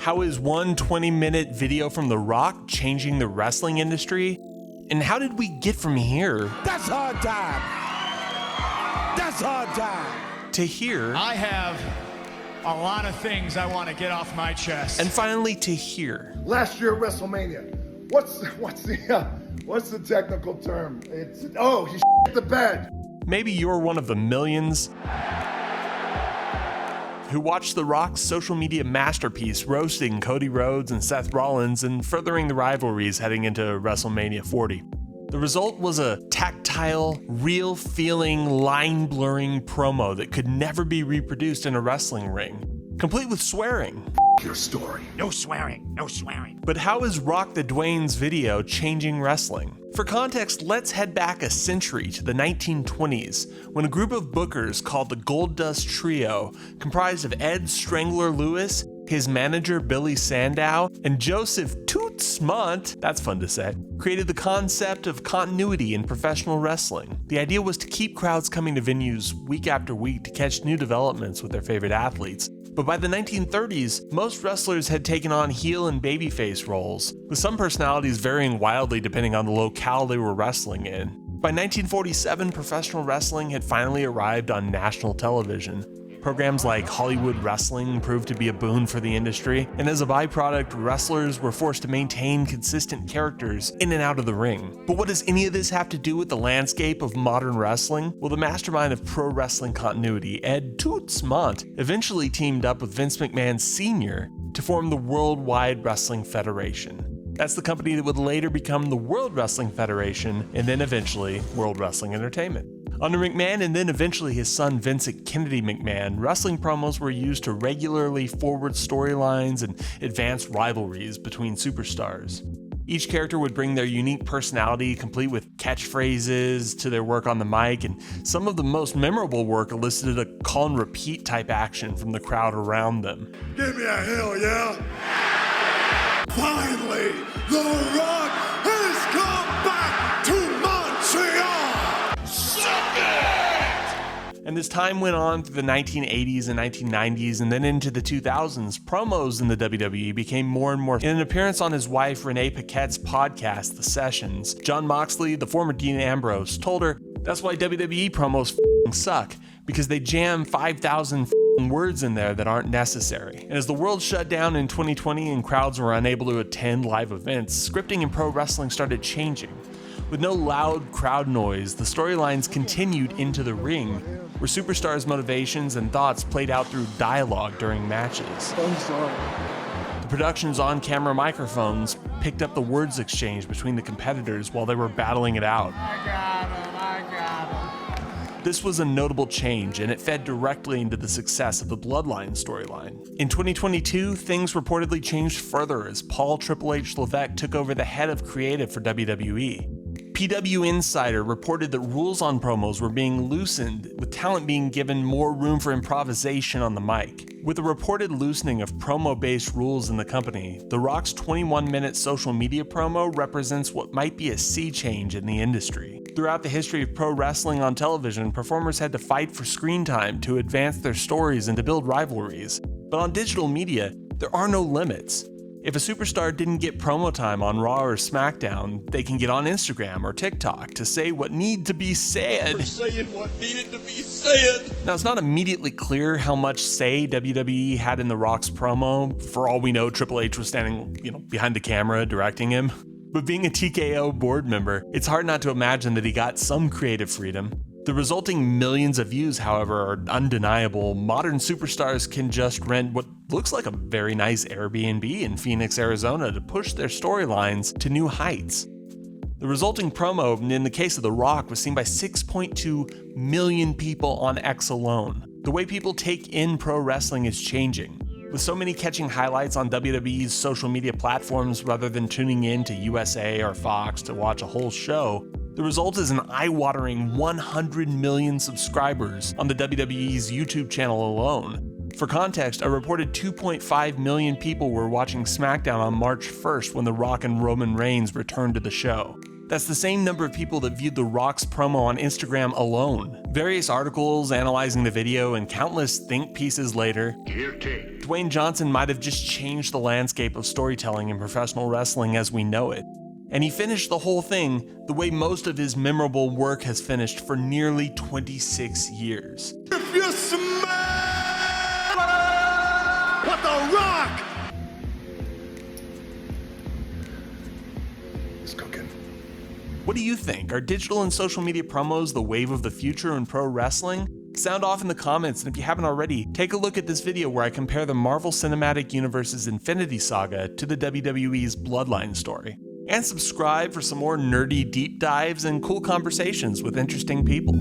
How is one 20-minute video from The Rock changing the wrestling industry? And how did we get from here? That's hard time. That's hard time. To here. I have a lot of things I want to get off my chest. And finally to here. Last year at WrestleMania, what's the technical term? He shit the bed. Maybe you're one of the millions who watched The Rock's social media masterpiece roasting Cody Rhodes and Seth Rollins and furthering the rivalries heading into WrestleMania 40. The result was a tactile, real-feeling, line-blurring promo that could never be reproduced in a wrestling ring, complete with swearing. Your story. No swearing. No swearing. But how is Rock the Dwayne's video changing wrestling? For context, let's head back a century to the 1920s, when a group of bookers called the Gold Dust Trio, comprised of Ed Strangler Lewis, his manager Billy Sandow, and Joseph Toots Montt, that's fun to say, created the concept of continuity in professional wrestling. The idea was to keep crowds coming to venues week after week to catch new developments with their favorite athletes. But by the 1930s, most wrestlers had taken on heel and babyface roles, with some personalities varying wildly depending on the locale they were wrestling in. By 1947, professional wrestling had finally arrived on national television. Programs like Hollywood Wrestling proved to be a boon for the industry, and as a byproduct, wrestlers were forced to maintain consistent characters in and out of the ring. But what does any of this have to do with the landscape of modern wrestling? Well, the mastermind of pro wrestling continuity, Ed Toots Montt, eventually teamed up with Vince McMahon Sr. to form the Worldwide Wrestling Federation. That's the company that would later become the World Wrestling Federation, and then eventually World Wrestling Entertainment. Under McMahon and then eventually his son Vincent Kennedy McMahon, wrestling promos were used to regularly forward storylines and advance rivalries between superstars. Each character would bring their unique personality, complete with catchphrases, to their work on the mic, and some of the most memorable work elicited a call and repeat type action from the crowd around them. Give me a hell yeah! Finally, The Rock has come back to Montreal! And as time went on through the 1980s and 1990s and then into the 2000s, promos in the WWE became more and more. In an appearance on his wife Renee Paquette's podcast, The Sessions, Jon Moxley, the former Dean Ambrose, told her that's why WWE promos suck, because they jam 5,000 words in there that aren't necessary. And as the world shut down in 2020 and crowds were unable to attend live events, scripting in pro wrestling started changing. With no loud crowd noise, the storylines continued into the ring, where superstars' motivations and thoughts played out through dialogue during matches. I'm sorry. The production's on-camera microphones picked up the words exchanged between the competitors while they were battling it out. I got him. This was a notable change, and it fed directly into the success of the Bloodline storyline. In 2022, things reportedly changed further as Paul Triple H Levesque took over the head of creative for WWE. PW Insider reported that rules on promos were being loosened, with talent being given more room for improvisation on the mic. With the reported loosening of promo-based rules in the company, The Rock's 21-minute social media promo represents what might be a sea change in the industry. Throughout the history of pro wrestling on television, performers had to fight for screen time to advance their stories and to build rivalries. But on digital media, there are no limits. If a superstar didn't get promo time on Raw or SmackDown, they can get on Instagram or TikTok to say what needs to be said. For saying what needed to be said. Now, it's not immediately clear how much say WWE had in The Rock's promo. For all we know, Triple H was standing, behind the camera directing him. But being a TKO board member, it's hard not to imagine that he got some creative freedom. The resulting millions of views, however, are undeniable. Modern superstars can just rent what looks like a very nice Airbnb in Phoenix, Arizona to push their storylines to new heights. The resulting promo, in the case of The Rock, was seen by 6.2 million people on X alone. The way people take in pro wrestling is changing. With so many catching highlights on WWE's social media platforms rather than tuning in to USA or Fox to watch a whole show, the result is an eye-watering 100 million subscribers on the WWE's YouTube channel alone. For context, a reported 2.5 million people were watching SmackDown on March 1st when The Rock and Roman Reigns returned to the show. That's the same number of people that viewed The Rock's promo on Instagram alone. Various articles analyzing the video and countless think pieces later, Dwayne Johnson might have just changed the landscape of storytelling in professional wrestling as we know it. And he finished the whole thing the way most of his memorable work has finished for nearly 26 years. If you smell what The Rock is cooking. What do you think? Are digital and social media promos the wave of the future in pro wrestling? Sound off in the comments, and if you haven't already, take a look at this video where I compare the Marvel Cinematic Universe's Infinity Saga to the WWE's Bloodline story. And subscribe for some more nerdy deep dives and cool conversations with interesting people.